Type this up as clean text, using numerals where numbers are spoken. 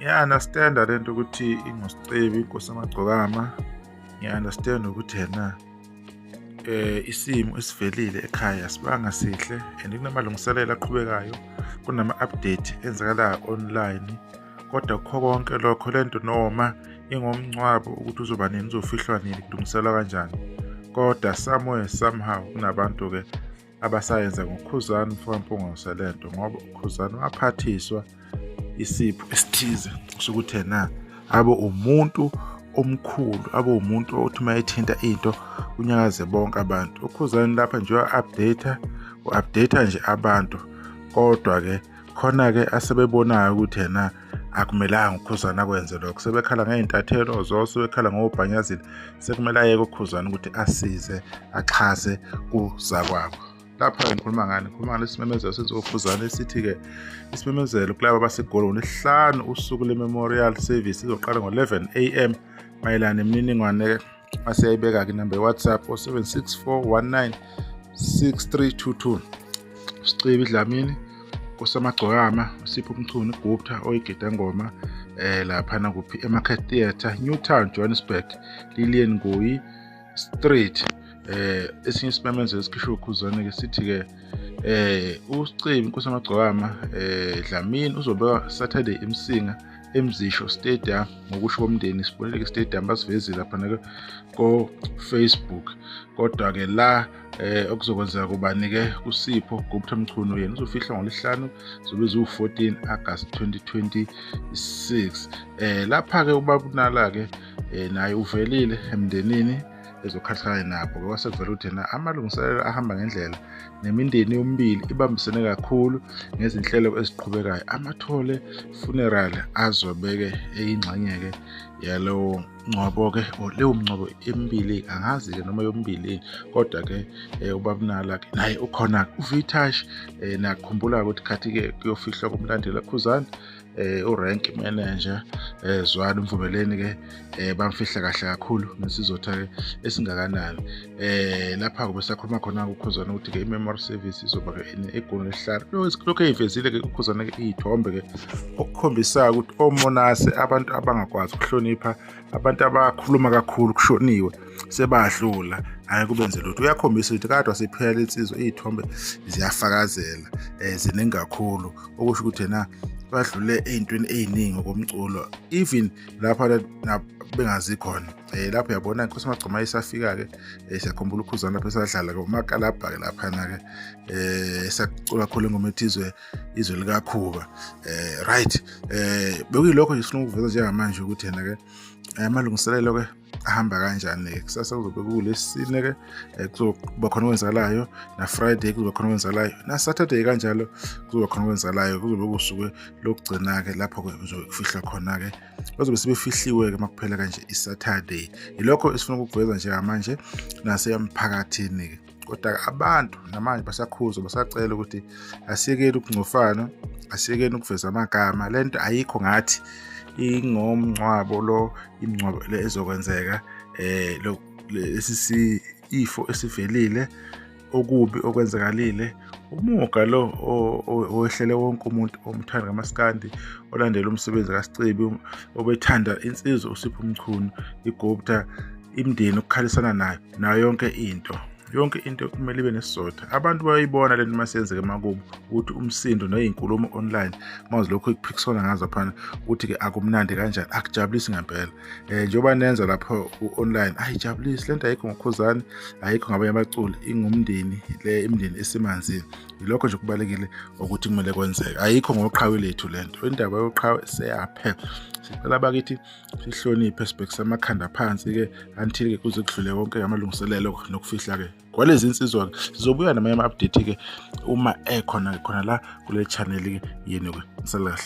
Ngiya-understand lento ukuthi ingosicebi inkosi amagcokama. Ngiya-understand ukuthi isimo esivelile ekhaya asibanga sihle and kunamalungiselelo aqhubekayo, kunama-update enzakalayo online. Kodwa kukho konke lokho lento noma ingomncwabo ukuthi uzoba nini, uzofihlwa nini, kulungiselwa kanjani. Kodwa somewhere somehow kunabantu-ke abasayenza ngokukhuzana umfokampongoze lento, ngoba ukhuzana waphathiswa isipho esithize sokuthi abe umuntu omkhulu, abe umuntu othi uma ethinta into kunyakaze bonke abantu. Ukhuzani lapha nje u-update nje abantu, kodwa-ke khona-ke asebebonayo ukuthi akumelanga ukhuzana akwenze lokho. Sebekhala ngey'ntathelo sebekhala ngobhanyazile, sekumele ayeke ukhuzana ukuthi asize, axhase kuzakwabo. Lapha ngikhuluma ngani? Ngikhuluma ngalesi simemezelo senzokhuzana esithi-ke isimemezelo kulaba baseGoli ngoLwesihlanu usuku le-Memorial Service izoqala ngo-11 AM mayelana nemininingwane aseyayibeka-ke inamba ye-WhatsApp 0764196322. Sicibi Dlamini, Nkosi amagcokama, uSipho Mchunu, Gupta Oyigidangoma laphana kuphi eMarket Theatre, Newtown, Johannesburg, Lillian Ngoyi Street. Esinye isimemezelo esikhishwe ukhuzane-ke sithi-ke uSicibi Nkosi amagcokama Dlamini uzobekwa Saturday eMsinga eMzisho Stadium ngokusho komndeni. Siboneleke stadium basivezile laphana ko-Facebook. Kodwa-ke la okuzokwenzeka kubani-ke kuSipho Gupta Mchunu, yena uzofihlwa ngoLwesihlanu zobe ziwu-14 August 2026. Lapha-ke ubaba uNala-ke naye uvelile emndenini ezokhahlana nabo. Kwasevela ukuthi amalungiselelo ahamba ngendlela nemindeni yomibili ibambisene kakhulu ngezinhlelo eziqhubekayo. Amathole funeral azobeke eyingxenye-ke yalowo ngcobo-ke, leyo mngcwabo emibili, angazi-ke noma yomibili, kodwa-ke ubaba uNala-ke naye ukhona uVitash. Nakukhumbula ukuthi khathi-ke kuyofihlwa kumlandeli kakhuzana urank manager Zwani Mvumeleni-ke bamfihla kahle kakhulu nesizotha-ke esingakanani. Lapha kube sakhuluma khona ukhuzana ukuthi-ke i-memory service izoba-ke eGoli Lwesihlanu. Lokhu ey'vezile-ke ukhuzana-ke iy'thombe-ke okukhombisayo ukuthi omonase, abantu abangakwazi ukuhlonipha, abantu abakhuluma kakhulu kushoniwe sebadlula, angeke kubenze lutho. Uyakhombisa ukuthi kade wasephela insizwa, iy'thombe ziyafakazela, ziningi kakhulu, okusho ukuthi badlule ey'ntweni ey'ningi ngokomculo, even lapha bengazi khona. Lapho uyabona Nkosi amagcokama isafika-ke, siyakhumbula ukhuzana lapho esadlala-ke umakalabha-ke laphana-ke esacula kakhulu ingoma ethi izwe likakhuba. Right, bekuyilokho nje sifuna ukuveza njengamanje ukuthi amalungiselelo-ke ahamba kanjani. Kusasa kuzobe kuLwesine-ke kuzoba khona okwenzakalayo, na-Friday kuzoba khona okwenzakalayo, na-Saturday kanjalo kuzoba khona okwenzakalayo. Kuzobe kusuke lokugcina-ke lapho-ke kuzofihlwa khona-ke, bazobe sebefihliwe-ke makuphela kanje i-Saturday. Yilokho esifuna ukukuveza njengamanje nasemphakathini-ke. Kodwa abantu namanje basakhuzwa, basacela ukuthi asiyekeni ukungcofana, asiyekeni ukuveza amagama. Lento ayikho ngathi ingomncwabo imncwabo le ezokwenzeka, isifo esivelile, okubi okwenzakalile, umuga lo owehlele wonke umuntu omthanda ngamaskandi, olandela umsebenzi kaSicibi, obethanda insizwa uSipho Mchunu, iGupta, imindeni ukukhalisana nayo yonke into kumele ibe nesizotha. Abantu bayayibona lento masenzeka makubo ukuthi umsindo ney'nkulumo online mazilokho ikuphikisana ngazo phana ukuthi-ke akumnandi kanjani, akujabulisi ngempela. Njengoba nenza lapho online ayijabulisi lento, ayikho ngokhuzane, ayikho ngabanye abaculi, ingumndeni imindeni esemanzini. Yilokho nje kubalekile ukuthi kumele kwenzeke, ayikho ngoqhawe lethu lento. Indaba yoqhawe seyaphela. Sicela bakithi sihloniphe, sibhekise amakhanda phansi-ke until-ke kuze kudlule wonke amalungiselelo nokufihla-ke kwalezi insizwa-ke. Sizobuya namanye ama-update-ke uma khona la kule channel-ke yenu-ke. Ngisalahle.